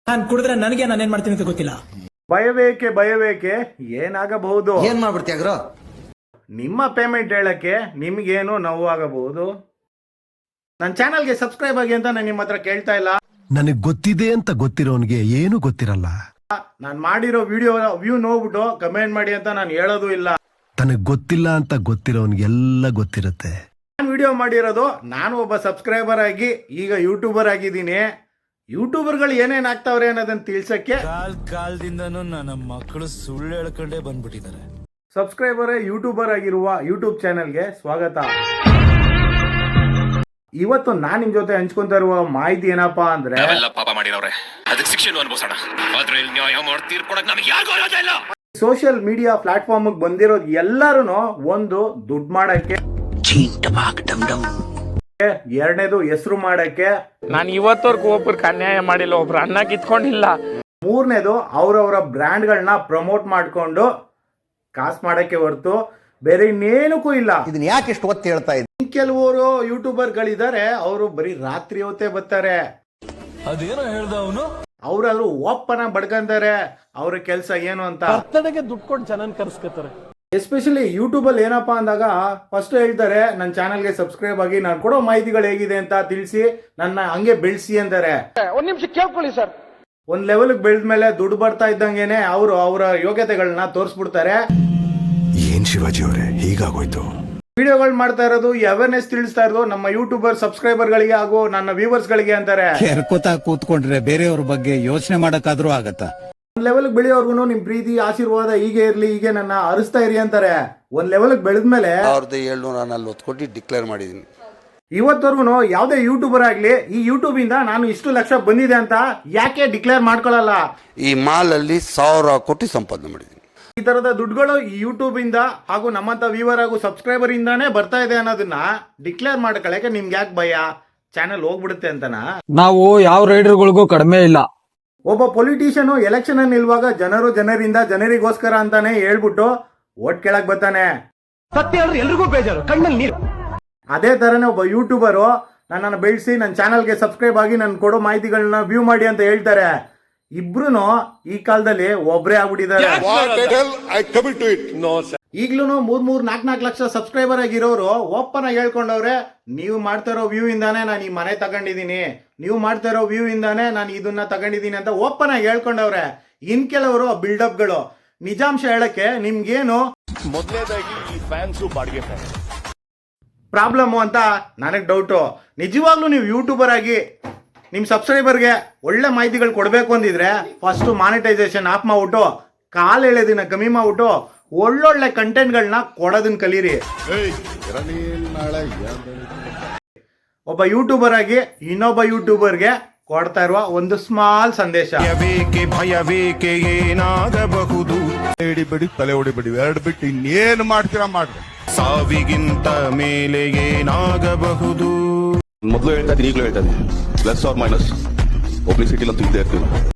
ನಾನು ಕುಡಿದ್ರೆ ನನಗೆ ನಾನೇನ್ ಮಾಡ್ತೀನಿ ಅಂತ ಗೊತ್ತಿಲ್ಲ. ಭಯವೇಕೆ ಏನಾಗಬಹುದು? ಏನ್ ಮಾಡ್ಬಿಡ್ತೀಯ? ನಿಮ್ಮ ಪೇಮೆಂಟ್ ಹೇಳಕ್ಕೆ ನಿಮ್ಗೇನು ನೋವಾಗಬಹುದು. ನನ್ನ ಚಾನಲ್ಗೆ ಸಬ್ಸ್ಕ್ರೈಬ್ ಆಗಿ ಅಂತ ನಾನು ನಿಮ್ಮ ಹತ್ರ ಕೇಳ್ತಾ ಇಲ್ಲ. ನನಗೆ ಗೊತ್ತಿದೆ ಅಂತ ಗೊತ್ತಿರೋನ್ಗೆ ಏನು ಗೊತ್ತಿರಲ್ಲ. ನಾನು ಮಾಡಿರೋ ವಿಡಿಯೋ ವ್ಯೂ ನೋಡ್ಬಿಟ್ಟು ಕಮೆಂಟ್ ಮಾಡಿ ಅಂತ ನಾನು ಹೇಳೋದು ಇಲ್ಲ. ತನಗೆ ಗೊತ್ತಿಲ್ಲ ಅಂತ ಗೊತ್ತಿರೋನ್ಗೆಲ್ಲ ಗೊತ್ತಿರುತ್ತೆ. ನಾನು ವಿಡಿಯೋ ಮಾಡಿರೋದು ನಾನು ಒಬ್ಬ ಸಬ್ಸ್ಕ್ರೈಬರ್ ಆಗಿ ಈಗ ಯೂಟ್ಯೂಬರ್ ಆಗಿದ್ದೀನಿ. ಯೂಟ್ಯೂಬರ್ಗಳು ಏನೇನ್ ಆಗ್ತಾವ್ರೆ ಅನ್ನೋದನ್ನ ತಿಳ್ಸಕ್ಕೆ ಕಾಲದಿಂದನೂ ನನ್ನ ಮಕ್ಕಳು ಸುಳ್ಳು ಹೇಳ್ಕೊಂಡೇ ಬಂದ್ಬಿಟ್ಟಿದ್ದಾರೆ. ಸಬ್ಸ್ಕ್ರೈಬರ್ ಯೂಟ್ಯೂಬರ್ ಆಗಿರುವ ಯೂಟ್ಯೂಬ್ ಚಾನೆಲ್ಗೆ ಸ್ವಾಗತ. ಇವತ್ತು ನಾನ್ ನಿಮ್ ಜೊತೆ ಹಂಚ್ಕೊಂತ ಇರುವ ಮಾಹಿತಿ ಏನಪ್ಪಾ ಅಂದ್ರೆ, ಪಾಪ ಮಾಡಿರೋರೆ ಅದಕ್ಕೆ ಶಿಕ್ಷೆ ಅನುಭವಿಸೋಣ, ಆದ್ರೆ ನ್ಯಾಯ ಮಾಡಿ ತೀರ್ಕೊಡಕ್ ನಮಗೆ ಯಾರಿಗೂ ಇರೋದೇ ಇಲ್ಲ. ಸೋಷಿಯಲ್ ಮೀಡಿಯಾ ಪ್ಲಾಟ್ಫಾರ್ಮ್ ಬಂದಿರೋದು ಎಲ್ಲರೂ ಒಂದು ದುಡ್ಡು ಮಾಡಕ್ಕೆ, ಎರಡನೇದು ಹೆಸರು ಮಾಡಕ್ಕೆ. ನಾನು ಇವತ್ತವರೆಗೂ ಒಬ್ರಿಗೆ ಅನ್ಯಾಯ ಮಾಡಿಲ್ಲ, ಒಬ್ರು ಅನ್ನ ಕಿತ್ಕೊಂಡಿಲ್ಲ. ಮೂರನೇದು ಅವ್ರವರ ಬ್ರ್ಯಾಂಡ್ಗಳನ್ನ ಪ್ರಮೋಟ್ ಮಾಡ್ಕೊಂಡು ಕಾಸು ಮಾಡಕ್ಕೆ ಹೊರತು ಬೇರೆ ಇನ್ನೇನಕ್ಕೂ ಇಲ್ಲ. ಇದನ್ನ ಯಾಕೆ ಇಷ್ಟು ಒತ್ತಿ ಹೇಳ್ತಾ ಇದ್ದೀನಿ? ಕೆಲವರು ಯೂಟ್ಯೂಬರ್ ಗಳಿದ್ದಾರೆ, ಅವರು ಬರೀ ರಾತ್ರಿ ಹೊತ್ತೇ ಬರ್ತಾರೆ. ಅದೇನೋ ಹೇಳ್ದ ಅವನು, ಅವ್ರಾದ್ರು ಓಪನ್ ಬಡ್ಕಂತಾರೆ ಅವ್ರ ಕೆಲಸ ಏನು ಅಂತ. ದುಡ್ಡು ಕೊಟ್ಟು ಜನನ್ ಕರ್ಸ್ಕೊತಾರೆ. ಎಸ್ಪೆಷಲಿ ಯೂಟ್ಯೂಬ್ ಅಲ್ಲಿ ಏನಪ್ಪಾ ಅಂದಾಗ ಫಸ್ಟ್ ಹೇಳ್ತಾರೆ ನನ್ನ ಚಾನಲ್ಗೆ ಸಬ್ಸ್ಕ್ರೈಬ್ ಆಗಿ, ನಾನು ಕೊಡೋ ಮಾಹಿತಿಗಳು ಹೇಗಿದೆ ಅಂತ ತಿಳಿಸಿ ನನ್ನ ಹಂಗೆ ಬೆಳೆಸಿ ಅಂತಾರೆ. ಒಂದ್ ನಿಮಿಷ ಕೇಳ್ಕೊಳ್ಳಿ ಸರ್. ಒಂದ್ ಲೆವೆಲ್ ಬೆಳೆದ್ಮೇಲೆ ದುಡ್ಡು ಬರ್ತಾ ಇದ್ದಂಗೆನೆ ಅವರು ಅವರ ಯೋಗ್ಯತೆಗಳನ್ನ ತೋರಿಸ್ಬಿಡ್ತಾರೆ. ಏನ್ ಶಿವಾಜಿ ಅವರೇ ಹೀಗಾಗೋಯ್ತು? ವಿಡಿಯೋಗಳು ಮಾಡ್ತಾ ಇರೋದು ಅವೇರ್ನೆಸ್ ತಿಳಿಸ್ತಾ ಇರೋದು ನಮ್ಮ ಯೂಟ್ಯೂಬರ್ ಸಬ್ಸ್ಕ್ರೈಬರ್ ಗಳಿಗೆ ಹಾಗೂ ನನ್ನ ವ್ಯೂವರ್ಸ್ ಗಳಿಗೆ ಅಂತಾರೆ. ಕೂತ್ಕೊಂಡ್ರೆ ಬೇರೆಯವ್ರ ಬಗ್ಗೆ ಯೋಚನೆ ಮಾಡಕ್ಕಾದ್ರೂ ಆಗತ್ತಾ? ಒಂದ್ ಲೆವೆಲ್ ಬೆಳೆಯೋರ್ಗು ನಿಮ್ ಪ್ರೀತಿ ಆಶೀರ್ವಾದ ಹೀಗೆ ಇರ್ಲಿ, ಹೀಗೆ ನನ್ನ ಹರಿಸ್ತಾ ಇರಿ ಅಂತಾರೆ. ಒಂದ್ ಲೆವೆಲ್ ಬೆಳೆದ್ಮೇಲೆ 1740 ಕೋಟಿ ಡಿಕ್ಲೇರ್ ಮಾಡಿದೀನಿ. ಇವತ್ತವರೆಗೂ ಯಾವ್ದೇ ಯೂಟ್ಯೂಬರ್ ಆಗ್ಲಿ ಈ ಯೂಟ್ಯೂಬ್ ಇಂದ ನಾನು ಇಷ್ಟು ಲಕ್ಷ ಬಂದಿದೆ ಅಂತ ಯಾಕೆ ಡಿಕ್ಲೇರ್ ಮಾಡ್ಕೊಳ್ಳಲ್ಲ? ಈ ಮಾಲ್ ಅಲ್ಲಿ 1000 ಕೋಟಿ ಸಂಪಾದನೆ ಮಾಡಿದೀನಿ. ಈ ತರದ ದುಡ್ಡುಗಳು ಈ ಯೂಟ್ಯೂಬ್ ಇಂದ ಹಾಗೂ ನಮ್ಮಂತ ವ್ಯೂವರ್ ಹಾಗೂ ಸಬ್ಸ್ಕ್ರೈಬರ್ ಇಂದಾನೇ ಬರ್ತಾ ಇದೆ ಅನ್ನೋದನ್ನ ಡಿಕ್ಲೇರ್ ಮಾಡ್ಕೊಳ್ಳಕ್ಕೆ ನಿಮ್ಗೆ ಯಾಕೆ ಭಯ? ಚಾನೆಲ್ ಹೋಗ್ಬಿಡುತ್ತೆ ಅಂತನಾ? ನಾವು ಯಾವ ರೈಡರ್ಗಳಿಗೂ ಕಡಿಮೆ ಇಲ್ಲ. ಒಬ್ಬ ಪೊಲಿಟಿಷಿಯನ್ ಎಲೆಕ್ಷನ್ ನಿಲ್ವಾಗ ಜನರಿಂದ ಜನರಿಗೋಸ್ಕರ ಅಂತಾನೆ ಹೇಳ್ಬಿಟ್ಟು ಓಟ್ ಕೇಳಕ್ ಬರ್ತಾನೆ. ಎಲ್ರಿಗೂ ಬೇಜಾರು, ಕಣ್ಣಲ್ಲಿ ನೀರು. ಅದೇ ತರನೇ ಒಬ್ಬ ಯೂಟ್ಯೂಬರು ನನ್ನನ್ನು ಬೆಳೆಸಿ ನನ್ನ ಚಾನಲ್ಗೆ ಸಬ್ಸ್ಕ್ರೈಬ್ ಆಗಿ ನನ್ ಕೊಡೋ ಮಾಹಿತಿಗಳನ್ನ ವ್ಯೂ ಮಾಡಿ ಅಂತ ಹೇಳ್ತಾರೆ. ಇಬ್ರು ಈ ಕಾಲದಲ್ಲಿ ಒಬ್ರೇ ಆಗ್ಬಿಟ್ಟಿದ್ದಾರೆ. ಈಗ್ಲೂ 3-4 ಲಕ್ಷ ಸಬ್ಸ್ಕ್ರೈಬರ್ ಆಗಿರೋರು ಓಪನ್ ಆಗಿ ಹೇಳ್ಕೊಂಡವ್ರೆ, ನೀವು ಮಾಡ್ತಾ ಇರೋ ವ್ಯೂ ಇಂದಾನೆ ನಾನು ಈ ಮನೆ ತಗೊಂಡಿದ್ದೀನಿ, ನೀವು ಮಾಡ್ತಾ ಇರೋ ವ್ಯೂ ಇಂದಾನೆ ನಾನು ಇದನ್ನ ತಗೊಂಡಿದ್ದೀನಿ ಅಂತ ಓಪನ್ ಆಗಿ ಹೇಳ್ಕೊಂಡವ್ರೆ. ಇನ್ ಕೆಲವರು ಬಿಲ್ಡಪ್ಗಳು. ನಿಜಾಂಶ ಹೇಳಕ್ಕೆ ನಿಮ್ಗೇನು ಮೊದಲನೇದಾಗಿ ಈ ಫ್ಯಾನ್ಸು ಬಾಡಿಗೆ ಪ್ರಾಬ್ಲಮ್ ಅಂತ ನನಗೆ ಡೌಟು. ನಿಜವಾಗ್ಲೂ ನೀವು ಯೂಟ್ಯೂಬರ್ ಆಗಿ ನಿಮ್ಮ ಸಬ್ಸ್ಕ್ರೈಬರ್ಗೆ ಒಳ್ಳೆ ಮಾಹಿತಿಗಳು ಕೊಡಬೇಕು ಅಂದಿದ್ರೆ ಫಸ್ಟ್ ಮಾನಿಟೈಸೇಷನ್ ಆಫ್ ಮಾಡ್ಬಿಟ್ಟು ಕಾಲು ಎಳೆದಿನ ಕಮ್ಮಿ ಮಾಡ್ಬಿಟ್ಟು ಒಳ್ಳೊಳ್ಳೆ ಕಂಟೆಂಟ್ಗಳನ್ನ ಕೊಡೋದನ್ನ ಕಲೀರಿ. ಒಬ್ಬ ಯೂಟ್ಯೂಬರ್ ಆಗಿ ಇನ್ನೊಬ್ಬ ಯೂಟ್ಯೂಬರ್ಗೆ ಕೊಡ್ತಾ ಇರುವ ಒಂದು ಸ್ಮಾಲ್ ಸಂದೇಶ. ಭಯವೇಕೆ ಏನಾಗಬಹುದು, ತಲೆ ಹೊಡಿಬೇಡಿ, ಎರಡು ಬಿಟ್ಟು ಇನ್ನೇನು ಮಾಡ್ತೀರಾ ಮಾಡ್ರಿ. ಸಾವಿಗಿಂತ ಮೇಲೆ ಏನಾಗಬಹುದು. ಮೊದಲು ಹೇಳ್ತಾ ಇದ್ದೀನಿ, ಈಗಲೂ ಹೇಳ್ತಾ ಇದ್ದೀನಿ, ಪ್ಲಸ್ ಆರ್ ಮೈನಸ್ ಪಬ್ಲಿಸಿಟಿ ಅಂತೂ ಇದ್ದೇ ಇರ್ತೀವಿ.